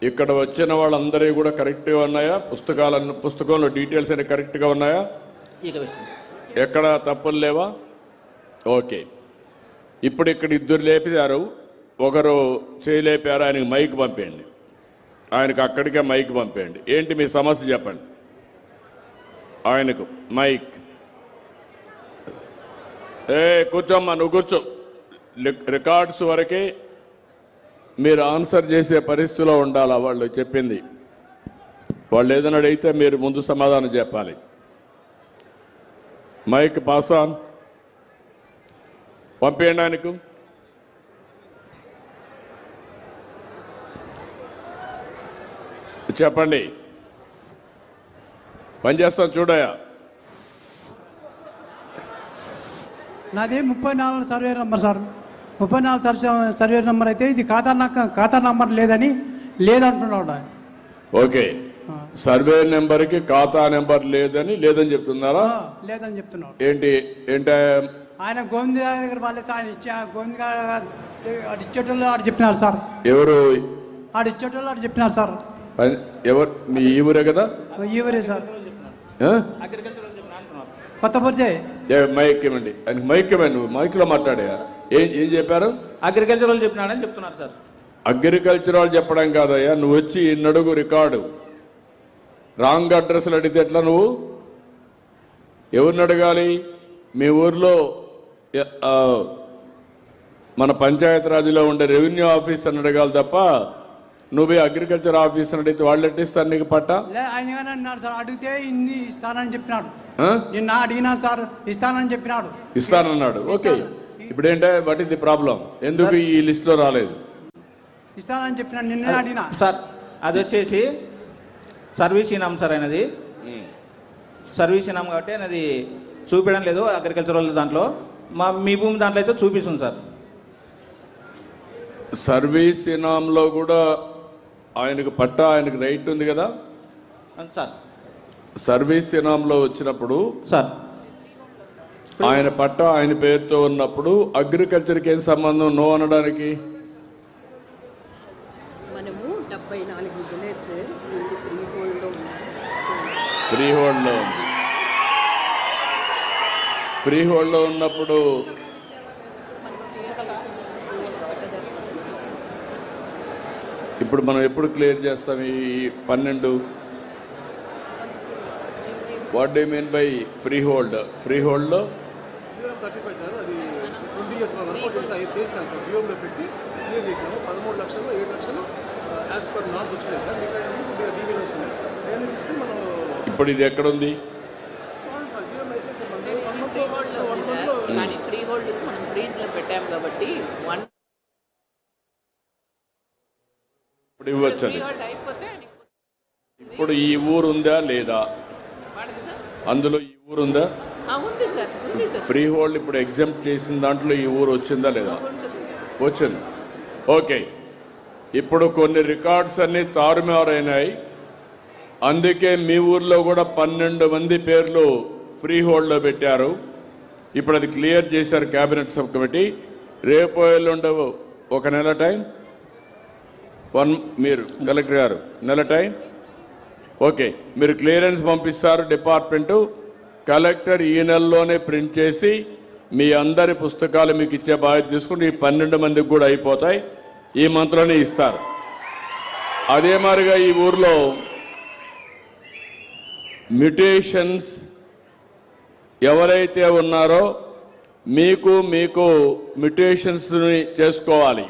ఇక్కడ వచ్చిన వాళ్ళందరూ కూడా కరెక్ట్గా ఉన్నాయా? పుస్తకంలో డీటెయిల్స్ అన్ని కరెక్ట్గా ఉన్నాయా? ఎక్కడ తప్పులు లేవా? ఓకే. ఇప్పుడు ఇక్కడ ఇద్దరు లేపారు, ఒకరు చేయలేపారు. ఆయనకు మైక్ పంపేయండి, ఆయనకు అక్కడికే మైక్ పంపేయండి. ఏంటి మీ సమస్య చెప్పండి. ఆయనకు మైక్. కూర్చోమ్మా, నువ్వు కూర్చో. రికార్డ్స్ వరకే మీరు ఆన్సర్ చేసే పరిస్థితిలో ఉండాలా వాళ్ళు చెప్పింది. వాళ్ళు ఏదైనా అడిగితే మీరు ముందు సమాధానం చెప్పాలి. మైక్ పాస్ ఆన్ పంపేయండి ఆయనకు. చెప్పండి, పనిచేస్తాం చూడయా. నాది 34 survey number sir. 34 survey number అయితే ఇది ఖాతా నంబర్ లేదంటున్నాడు. ఓకే, సర్వే నెంబర్కి ఖాతా నెంబర్ లేదని చెప్తున్నారా? లేదని చెప్తున్నాడు. ఏంటి ఆయన గోవింద దగ్గర వాళ్ళే గోవింద ఇచ్చేటోళ్ళు ఆడు చెప్పినారు సార్. ఎవరు ఇచ్చేటోళ్ళు ఆడు చెప్పినారు సార్. ఎవరు? మీ ఈ ఊరే కదా? ఈ ఊరే సార్. కొత్త పరిచయం. మైక్ ఇవ్వండి, మైక్ ఇవ్వండి. నువ్వు మైక్ లో మాట్లాడా. ఏం చెప్పారు? అగ్రికల్చర్ వాళ్ళు చెప్పినాడని చెప్తున్నారు సార్. అగ్రికల్చర్ వాళ్ళు చెప్పడం కాదయ్యా, నువ్వు వచ్చి ఇన్నడుగు రికార్డు రాంగ్ అడ్రస్లు అడిగితే ఎట్లా? నువ్వు ఎవరిని అడగాలి? మీ ఊర్లో మన పంచాయతీరాజ్లో ఉండే రెవెన్యూ ఆఫీసర్ని అడగాలి తప్ప నువ్వు అగ్రికల్చర్ ఆఫీసర్ అడిగితే వాళ్ళు ఎట్టిస్తారు నీకు పట్టా? ఆయన అన్నాడు సార్, అడిగితే ఇన్ని ఇస్తానని చెప్పినాడు. నిన్న అడిగినా సార్, ఇస్తానని చెప్పినాడు. ఇస్తానన్నాడు. ఓకే, ఇప్పుడు ఏంటంటే వాట్ ఇస్ ది ప్రాబ్లం? ఎందుకు ఈ లిస్ట్ లో రాలేదు? ఇస్తానని చెప్పినాడు, నిన్న అడిగినా సార్. అది వచ్చేసి సర్వీస్ ఇనాం సార్. అయినది సర్వీస్ ఇనాం కాబట్టి అనేది చూపించడం లేదు అగ్రికల్చరల్ దాంట్లో. మీ భూమి దాంట్లో అయితే చూపిస్తుంది సార్. సర్వీస్ ఇనాంలో కూడా ఆయనకు పట్టా, ఆయనకు రైట్ ఉంది కదా సార్. సర్వీస్ ఇనాంలో వచ్చినప్పుడు సార్ ఆయన పట్టా ఆయన పేరుతో ఉన్నప్పుడు అగ్రికల్చర్కి ఏం సంబంధం? నో అనడానికి. మనము 74 విలేజ్ ఫ్రీ హోల్డ్లో ఉంది. ఫ్రీ హోల్డ్లో ఉన్నప్పుడు ఇప్పుడు మనం ఎప్పుడు క్లియర్ చేస్తాం ఈ 12? What do mean by freehold? ఫ్రీ హోల్డ్లో 35 సార్, అది 20 years చేస్తాను సార్. జియోలో పెట్టి క్లియర్ చేశాను. 13 లక్షలు 7 లక్షలు యాజ్ పర్ నామ్స్ వచ్చినాయి సార్. మీకు డీవీలు వస్తున్నాయి. నేను తీసుకుని మనం ఇప్పుడు ఇది ఎక్కడుంది? జియోలో అయితే ఫ్రీ హోల్డ్ మనం ఫ్రీజ్లో పెట్టాము కాబట్టి ఇప్పుడు ఇవ్వచ్చండి. ఇప్పుడు ఈ ఊరు ఉందా లేదా? అందులో ఈ ఊరు ఉందా? ఫ్రీ హోల్డ్ ఇప్పుడు ఎగ్జామ్ చేసిన దాంట్లో ఈ ఊరు వచ్చిందా లేదా? వచ్చింది. ఓకే, ఇప్పుడు కొన్ని రికార్డ్స్ అన్ని తారుమారైనాయి. అందుకే మీ ఊర్లో కూడా 12 మంది పేర్లు ఫ్రీ హోల్డ్లో పెట్టారు. ఇప్పుడు అది క్లియర్ చేశారు క్యాబినెట్ సబ్ కమిటీ. రేపు ఎల్లుండవు ఒక నెల టైం. మీరు కలెక్టర్ గారు నెల టైం. ఓకే, మీరు క్లియరెన్స్ పంపిస్తారు డిపార్ట్మెంటు. కలెక్టర్ ఈ నెలలోనే ప్రింట్ చేసి మీ అందరి పుస్తకాలు మీకు ఇచ్చే బాధ్యత తీసుకుని ఈ 12 మందికి కూడా అయిపోతాయి. ఈ మంత్లోనే ఇస్తారు. అదే మాదిరిగా ఈ ఊర్లో మ్యుటేషన్స్ ఎవరైతే ఉన్నారో మీకు మ్యుటేషన్స్ని చేసుకోవాలి.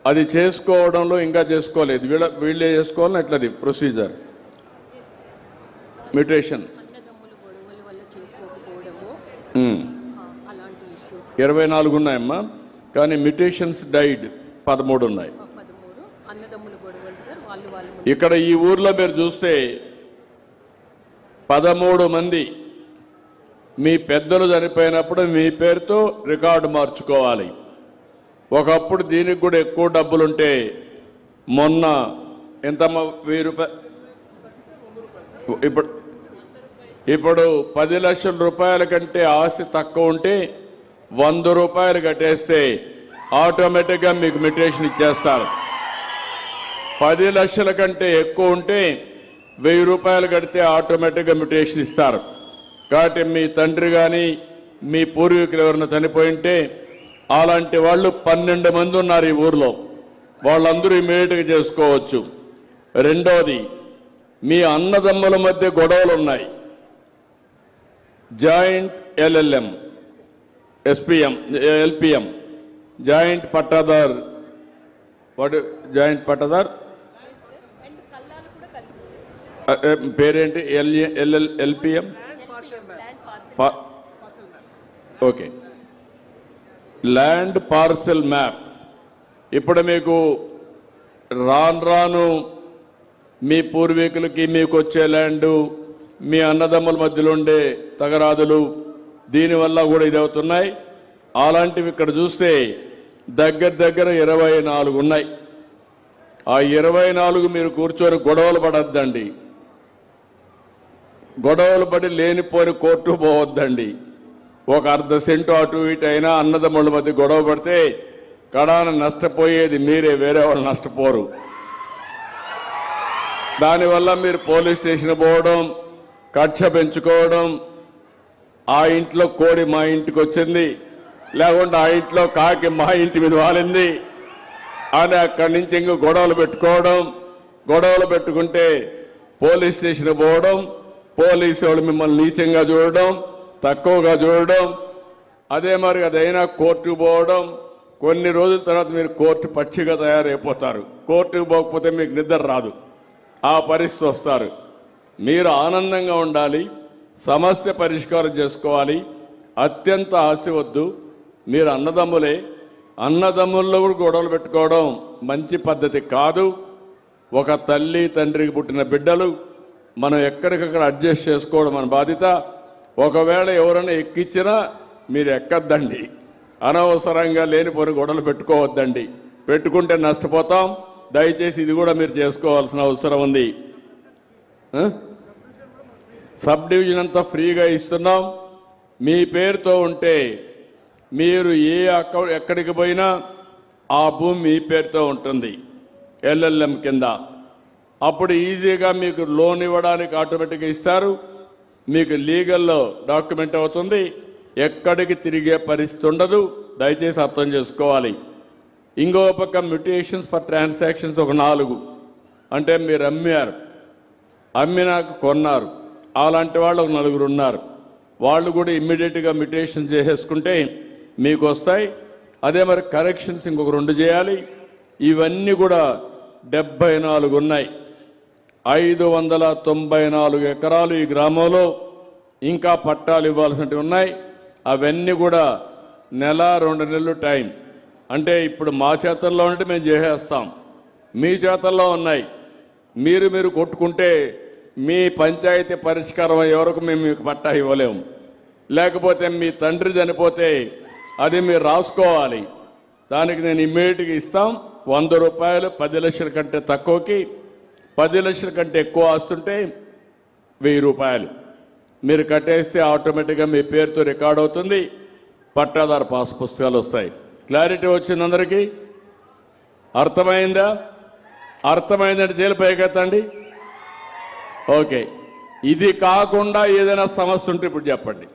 అది చేసుకోవడంలో ఇంకా చేసుకోలేదు. వీళ్ళే చేసుకోవాలని ఎట్లది ప్రొసీజర్? మ్యుటేషన్ 24 ఉన్నాయమ్మా, కానీ మ్యుటేషన్స్ డైడ్ 13 ఉన్నాయి. ఇక్కడ ఈ ఊర్లో మీరు చూస్తే 13 మంది మీ పెద్దలు చనిపోయినప్పుడు మీ పేరుతో రికార్డు మార్చుకోవాలి. ఒకప్పుడు దీనికి కూడా ఎక్కువ డబ్బులుంటే మొన్న ఎంత 1000 రూపాయలు, ఇప్పుడు 10 లక్షల రూపాయల కంటే ఆస్తి తక్కువ ఉంటే 100 రూపాయలు కట్టేస్తే ఆటోమేటిక్గా మీకు మ్యుటేషన్ ఇచ్చేస్తారు. 10 లక్షల కంటే ఎక్కువ ఉంటే 1000 రూపాయలు కడితే ఆటోమేటిక్గా మ్యుటేషన్ ఇస్తారు. కాబట్టి మీ తండ్రి కానీ మీ పూర్వీకులు ఎవరైనా చనిపోయింటే అలాంటి వాళ్ళు 12 మంది ఉన్నారు ఈ ఊర్లో, వాళ్ళందరూ ఇమీడియట్గా చేసుకోవచ్చు. రెండోది, మీ అన్నదమ్ముల మధ్య గొడవలు ఉన్నాయి, joint LLM LPM joint pattadar, వాడు జాయింట్ పట్టాదార్ పేరేంటి? LPM okay, land parcel map. ఇప్పుడు మీకు రాను మీ పూర్వీకులకి మీకు వచ్చే ల్యాండు, మీ అన్నదమ్ముల మధ్యలో ఉండే తగరాదులు దీనివల్ల కూడా ఇదవుతున్నాయి. అలాంటివి ఇక్కడ చూస్తే దగ్గర 24 ఉన్నాయి. ఆ 24 మీరు కూర్చొని గొడవలు పడద్దండి, గొడవలు పడి లేనిపోని కోర్టు పోవద్దండి. ఒక అర్ధ సెంటు అటు ఇటు అయినా అన్నదమ్ముల మధ్య గొడవ పడితే కడాన నష్టపోయేది మీరే, వేరే వాళ్ళు నష్టపోరు. దానివల్ల మీరు పోలీస్ స్టేషన్ పోవడం, కక్ష పెంచుకోవడం, ఆ ఇంట్లో కోడి మా ఇంటికి వచ్చింది, లేకుంటే ఆ ఇంట్లో కాకి మా ఇంటి మీద వాలింది అని అక్కడి నుంచి ఇంక గొడవలు పెట్టుకోవడం, గొడవలు పెట్టుకుంటే పోలీస్ స్టేషన్ పోవడం, పోలీసు వాళ్ళు మిమ్మల్ని నీచంగా చూడడం, తక్కువగా చూడడం. అదే మరి అదైనా కోర్టుకు పోవడం, కొన్ని రోజుల తర్వాత మీరు కోర్టు పక్షిగా తయారైపోతారు. కోర్టుకు పోకపోతే మీకు నిద్ర రాదు, ఆ పరిస్థితి వస్తారు. మీరు ఆనందంగా ఉండాలి, సమస్య పరిష్కారం చేసుకోవాలి. అత్యంత ఆశ వద్దు. మీరు అన్నదమ్ములే, అన్నదమ్ముల్లో కూడా గొడవలు పెట్టుకోవడం మంచి పద్ధతి కాదు. ఒక తల్లి తండ్రికి పుట్టిన బిడ్డలు, మనం ఎక్కడికక్కడ అడ్జస్ట్ చేసుకోవడం మన బాధ్యత. ఒకవేళ ఎవరైనా ఎక్కించినా మీరు ఎక్కద్దండి, అనవసరంగా లేనిపోని గొడవలు పెట్టుకోవద్దండి. పెట్టుకుంటే నష్టపోతాం. దయచేసి ఇది కూడా మీరు చేసుకోవాల్సిన అవసరం ఉంది. సబ్ డివిజన్ అంతా ఫ్రీగా ఇస్తున్నాం. మీ పేరుతో ఉంటే మీరు ఎక్కడికి పోయినా ఆ భూమి మీ పేరుతో ఉంటుంది ఎల్ఎల్ఎం కింద. అప్పుడు ఈజీగా మీకు లోన్ ఇవ్వడానికి ఆటోమేటిక్గా ఇస్తారు. మీకు లీగల్లో డాక్యుమెంట్ అవుతుంది, ఎక్కడికి తిరిగే పరిస్థితి ఉండదు. దయచేసి అర్థం చేసుకోవాలి. ఇంకో పక్క మ్యుటేషన్స్ ఫర్ ట్రాన్సాక్షన్స్ ఒక 4, అంటే మీరు అమ్మినాక కొన్నారు, అలాంటి వాళ్ళు ఒక 4 ఉన్నారు. వాళ్ళు కూడా ఇమ్మీడియట్గా మ్యుటేషన్ చేసేసుకుంటే మీకు వస్తాయి. అదే మరి కరెక్షన్స్ ఇంకొక 2 చేయాలి. ఇవన్నీ కూడా 74 ఉన్నాయి. 594 ఎకరాలు ఈ గ్రామంలో ఇంకా పట్టాలు ఇవ్వాల్సినవి ఉన్నాయి. అవన్నీ కూడా 1-2 నెలలు టైం. అంటే ఇప్పుడు మా చేతల్లో ఉంటే మేము చేసేస్తాం, మీ చేతల్లో ఉన్నాయి. మీరు కొట్టుకుంటే మీ పంచాయతీ పరిష్కారం అయ్యే వరకు మేము మీకు పట్టా ఇవ్వలేము. లేకపోతే మీ తండ్రి చనిపోతే అది మీరు రాసుకోవాలి. దానికి నేను ఇమ్మీడియట్గా ఇస్తాం. 100 రూపాయలు 10 లక్షల కంటే తక్కువకి, 10 లక్షల కంటే ఎక్కువ ఆస్తుంటే 1000 రూపాయలు మీరు కట్టేస్తే ఆటోమేటిక్గా మీ పేరుతో రికార్డ్ అవుతుంది. పట్టాదారు పాస్ పుస్తకాలు వస్తాయి. క్లారిటీ వచ్చింది అందరికీ? అర్థమైందా? అర్థమైందంటే చేలు పైకెత్తండి. ఓకే, ఇది కాకుండా ఏదైనా సమస్య ఉంటే ఇప్పుడు చెప్పండి.